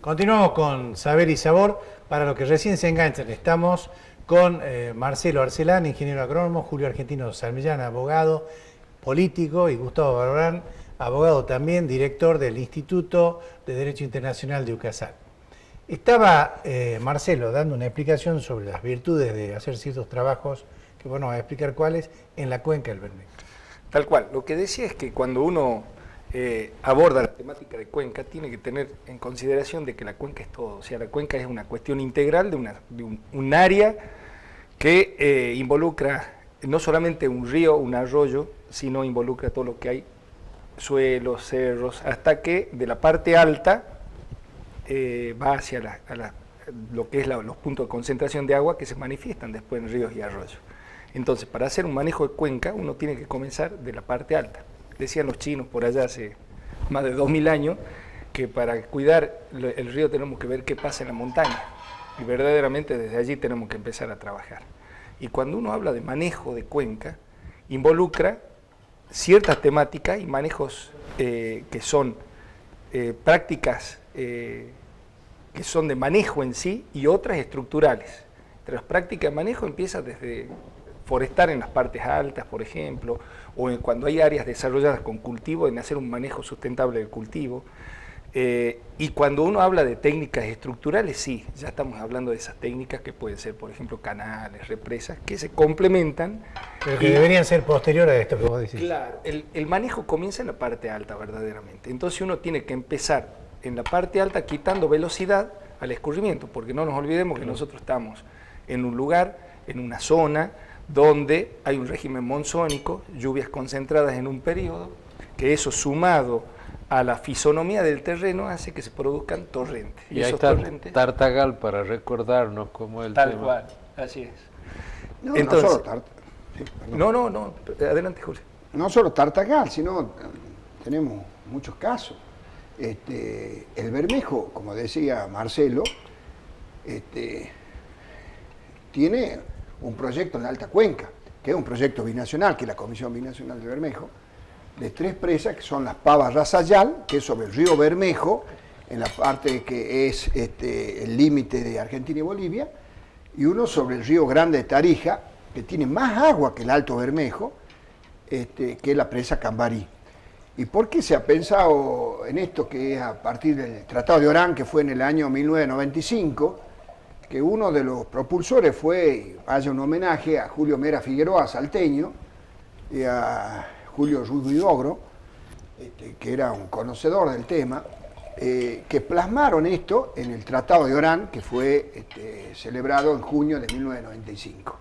Continuamos con Saber y Sabor. Para los que recién se enganchan, estamos con Marcelo Arcelán, ingeniero agrónomo, Julio Argentino Salmillán, abogado, político, y Gustavo Barbarán, abogado también, director del Instituto de Derecho Internacional de UCASAC. Estaba Marcelo dando una explicación sobre las virtudes de hacer ciertos trabajos, que bueno, va a explicar cuáles, en la cuenca del Bermejo. Tal cual. Lo que decía es que cuando uno aborda la temática de cuenca, tiene que tener en consideración de que la cuenca es todo. O sea, la cuenca es una cuestión integral de un área que involucra no solamente un río, un arroyo, sino involucra todo lo que hay, suelos, cerros, hasta que de la parte alta va hacia lo que es los puntos de concentración de agua que se manifiestan después en ríos y arroyos. Entonces, para hacer un manejo de cuenca, uno tiene que comenzar de la parte alta. Decían los chinos por allá hace más de 2000 años que para cuidar el río tenemos que ver qué pasa en la montaña. Y verdaderamente desde allí tenemos que empezar a trabajar. Y cuando uno habla de manejo de cuenca, involucra ciertas temáticas y manejos que son prácticas que son de manejo en sí y otras estructurales. Entre las prácticas de manejo empieza desde forestar en las partes altas, por ejemplo, o cuando hay áreas desarrolladas con cultivo, en hacer un manejo sustentable del cultivo. Y cuando uno habla de técnicas estructurales, sí, ya estamos hablando de esas técnicas que pueden ser, por ejemplo, canales, represas, que se complementan. Pero que deberían ser posteriores a esto que vos decís. Claro, el manejo comienza en la parte alta, verdaderamente. Entonces uno tiene que empezar en la parte alta quitando velocidad al escurrimiento, porque no nos olvidemos que nosotros estamos en un lugar, en una zona, donde hay un régimen monzónico, lluvias concentradas en un periodo, que eso sumado a la fisonomía del terreno hace que se produzcan torrentes. Y ahí está Tartagal para recordarnos cómo el tal tema. Cual, así es. No, Entonces, no, adelante, Julio. No solo Tartagal, sino tenemos muchos casos. El Bermejo, como decía Marcelo, tiene un proyecto en la Alta Cuenca, que es un proyecto binacional, que es la Comisión Binacional del Bermejo, de 3 presas, que son las Pavas Razayal, que es sobre el río Bermejo, en la parte que es el límite de Argentina y Bolivia, y uno sobre el río Grande de Tarija, que tiene más agua que el Alto Bermejo, que es la presa Cambarí. ¿Y por qué se ha pensado en esto, que es a partir del Tratado de Orán, que fue en el año 1995, que uno de los propulsores fue, haya un homenaje a Julio Mera Figueroa, salteño, y a Julio Ruidogro, que era un conocedor del tema, que plasmaron esto en el Tratado de Orán, que fue celebrado en junio de 1995,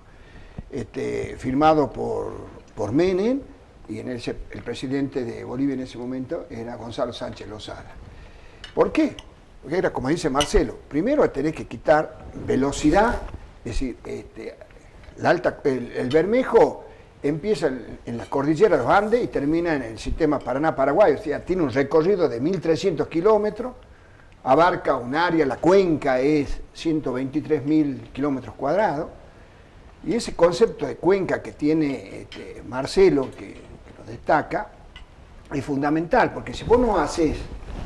firmado por Menem, y el presidente de Bolivia en ese momento era Gonzalo Sánchez Lozada. ¿Por qué? Porque era, como dice Marcelo, primero tenés que quitar velocidad, es decir, el Bermejo empieza en la cordillera de los Andes y termina en el sistema Paraná-Paraguay, o sea, tiene un recorrido de 1.300 kilómetros, abarca un área, la cuenca es 123.000 kilómetros cuadrados, y ese concepto de cuenca que tiene Marcelo, que lo destaca, es fundamental, porque si vos no haces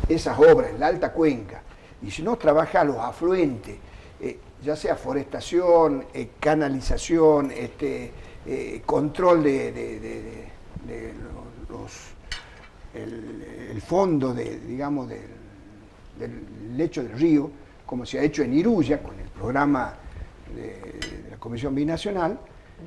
esas obras en la alta cuenca, y si no trabajas los afluentes, ya sea forestación, canalización, control el fondo digamos, del lecho del río, como se ha hecho en Iruya con el programa de la Comisión Binacional.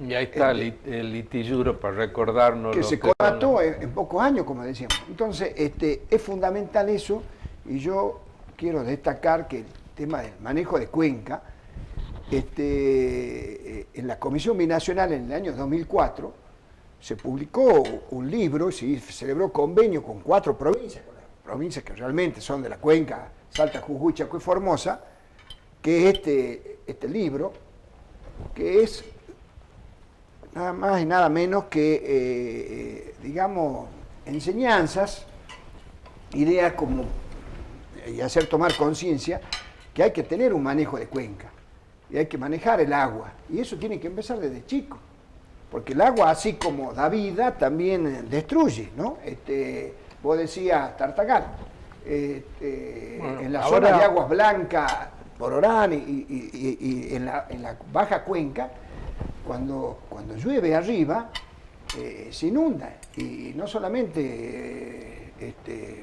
Y ahí está el litilluro para recordarnos. Que se comató en pocos años, como decíamos. Entonces, es fundamental eso, y yo quiero destacar que el tema del manejo de cuenca, en la Comisión Binacional en el año 2004 se publicó un libro y se celebró convenio con 4 provincias, con las provincias que realmente son de la cuenca, Salta, Jujuy, Chaco y Formosa, que es este libro, que es nada más y nada menos que, digamos, enseñanzas, ideas como, y hacer tomar conciencia que hay que tener un manejo de cuenca, y hay que manejar el agua, y eso tiene que empezar desde chico, porque el agua, así como da vida, también destruye, ¿no? Vos decías Tartagal, en la ahora- zona de Aguas Blancas, por Orán y en la baja cuenca, cuando llueve arriba, se inunda. Y no solamente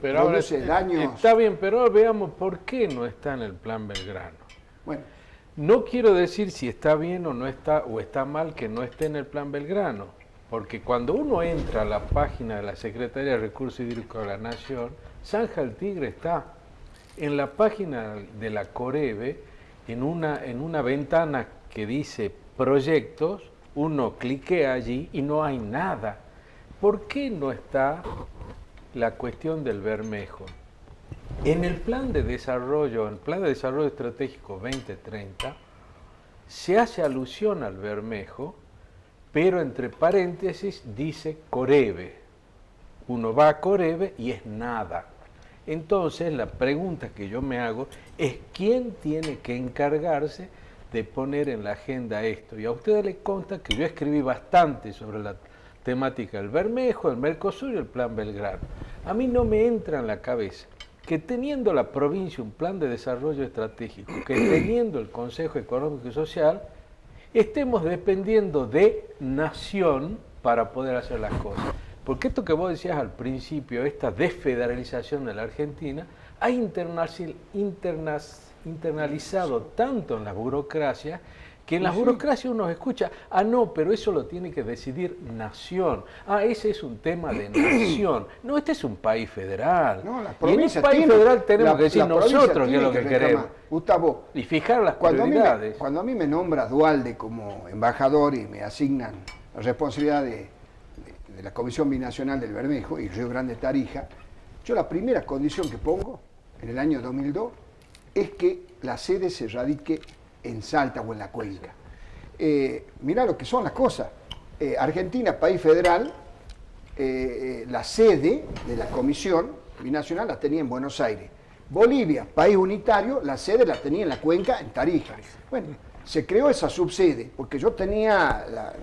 Pero ahora produce daños. está bien, pero ahora veamos por qué no está en el Plan Belgrano. Bueno, No quiero decir si está bien o no está, o está mal que no esté en el Plan Belgrano, porque cuando uno entra a la página de la Secretaría de Recursos Hídricos de la Nación, Zanja del Tigre está en la página de la Corebe, en una ventana que dice proyectos, uno cliquea allí y no hay nada. ¿Por qué no está la cuestión del Bermejo? En el plan de desarrollo, en el Plan de Desarrollo Estratégico 2030, se hace alusión al Bermejo, pero entre paréntesis dice Corebe. Uno va a Corebe y es nada. Entonces la pregunta que yo me hago es ¿quién tiene que encargarse de poner en la agenda esto? Y a ustedes les consta que yo escribí bastante sobre la temática del Bermejo, el Mercosur y el Plan Belgrano. A mí no me entra en la cabeza que teniendo la provincia un plan de desarrollo estratégico, que teniendo el Consejo Económico y Social, estemos dependiendo de nación para poder hacer las cosas. Porque esto que vos decías al principio, esta desfederalización de la Argentina, ha internalizado tanto en la burocracia, que en las burocracias uno escucha, no, pero eso lo tiene que decidir nación. Ese es un tema de nación. No, este es un país federal. no, las Y en un provincias país tienen- federal tenemos que decir la provincia nosotros qué es tiene lo que reclamar. queremos. Gustavo, Y fijar las cuando prioridades. a mí me nombra Dualde como embajador y me asignan la responsabilidad de la Comisión Binacional del Bermejo y Río Grande Tarija, yo la primera condición que pongo en el año 2002 es que la sede se radique en Salta o en la cuenca. Mirá lo que son las cosas. Argentina, país federal, la sede de la Comisión Binacional la tenía en Buenos Aires. Bolivia, país unitario, la sede la tenía en la cuenca, en Tarija. Bueno, se creó esa subsede porque yo tenía la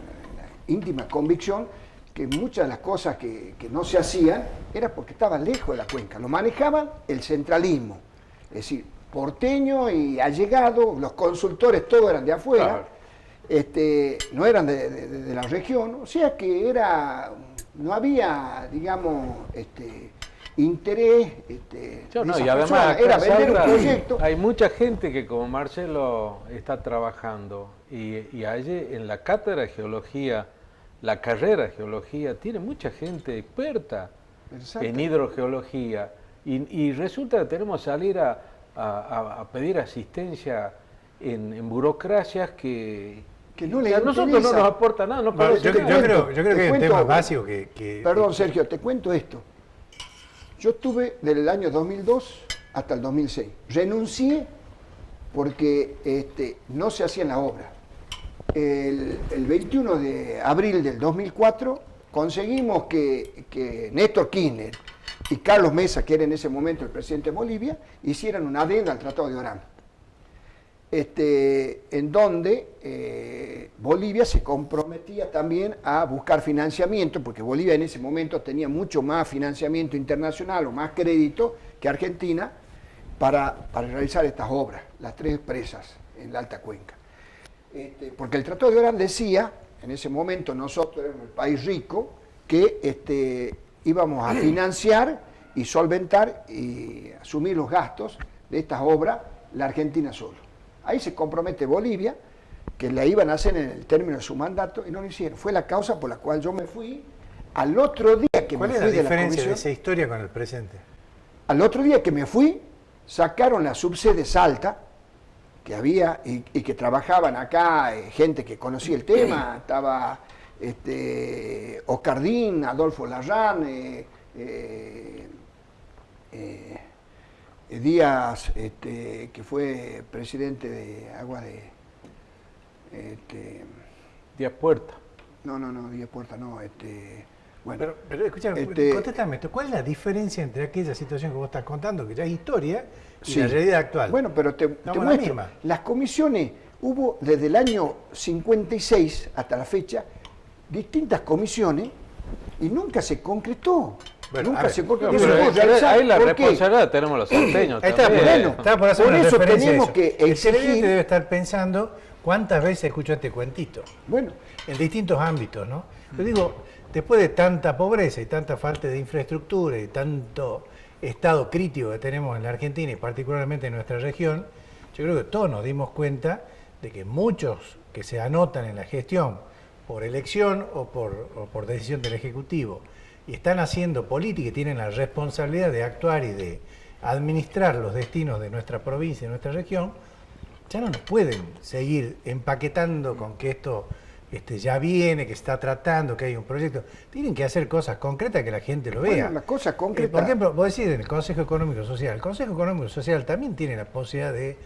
íntima convicción que muchas de las cosas que no se hacían era porque estaban lejos de la cuenca. Lo manejaban el centralismo. Es decir, porteño y allegado, los consultores todos eran de afuera. Claro. No eran de la región, o sea que no había, digamos, interés. No, de y esa además persona. acá Era en vender un Salta proyecto. hay mucha gente que como Marcelo está trabajando y allí en la cátedra de geología, la carrera de geología, tiene mucha gente experta Exacto. en hidrogeología y resulta que tenemos que salir a pedir asistencia en burocracias que no les a nosotros interesa. no nos aporta nada. No Yo conocen creo nada. que te hay un cuento- tema básico que Perdón, Sergio, te cuento esto. Yo estuve del año 2002 hasta el 2006. Renuncié porque no se hacían las obras. El 21 de abril del 2004 conseguimos que Néstor Kirchner y Carlos Mesa, que era en ese momento el presidente de Bolivia, hicieran una adenda al Tratado de Orán. En donde Bolivia se comprometía también a buscar financiamiento, porque Bolivia en ese momento tenía mucho más financiamiento internacional o más crédito que Argentina para realizar estas obras, las 3 presas en la Alta Cuenca. Porque el Tratado de Orán decía, en ese momento nosotros éramos el país rico, que íbamos a financiar y solventar y asumir los gastos de estas obras la Argentina solo. Ahí se compromete Bolivia, que la iban a hacer en el término de su mandato, y no lo hicieron. Fue la causa por la cual yo me fui. Al otro día que me ¿Cuál es fui la de la diferencia de comisión, esa historia con el presente? al otro día que me fui, sacaron la subsede Salta, que había y que trabajaban acá gente que conocía el tema. Estaba Oscardín, Adolfo Larrán, Díaz, que fue presidente de Agua de... Díaz Puerta. No, Díaz Puerta, no. Bueno, Pero escúchame, contéstame esto. ¿Cuál es la diferencia entre aquella situación que vos estás contando, que ya es historia, y sí. la realidad actual? Bueno, pero te Estamos en la muestro. misma. Las comisiones, hubo desde el año 56 hasta la fecha distintas comisiones y nunca se concretó. Bueno, a Nunca ver, se porque No, no se pero puede realizar. ahí la ¿Por qué? responsabilidad tenemos los salteños Ahí está, también. bueno. está por hacer Por una eso referencia a tenemos eso. que El televidente exigir- debe estar pensando cuántas veces escuchó este cuentito, Bueno, en distintos ámbitos, ¿no? Yo digo, después de tanta pobreza y tanta falta de infraestructura y tanto estado crítico que tenemos en la Argentina y particularmente en nuestra región, yo creo que todos nos dimos cuenta de que muchos que se anotan en la gestión por elección o por decisión del Ejecutivo y están haciendo política y tienen la responsabilidad de actuar y de administrar los destinos de nuestra provincia y nuestra región, ya no nos pueden seguir empaquetando con que esto ya viene, que está tratando, que hay un proyecto. Tienen que hacer cosas concretas que la gente lo vea. bueno, las cosas concretas. Por ejemplo, vos decís en el Consejo Económico y Social. El Consejo Económico y Social también tiene la posibilidad de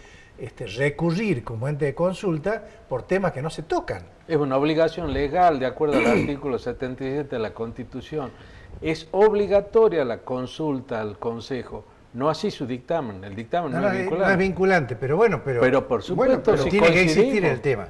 recurrir como ente de consulta por temas que no se tocan. Es una obligación legal, de acuerdo al artículo 77 de la Constitución. Es obligatoria la consulta al Consejo, no así su dictamen. El dictamen no, es vinculante. No es vinculante, pero bueno, Pero por supuesto, pero si tiene que existir coincidimos. el tema.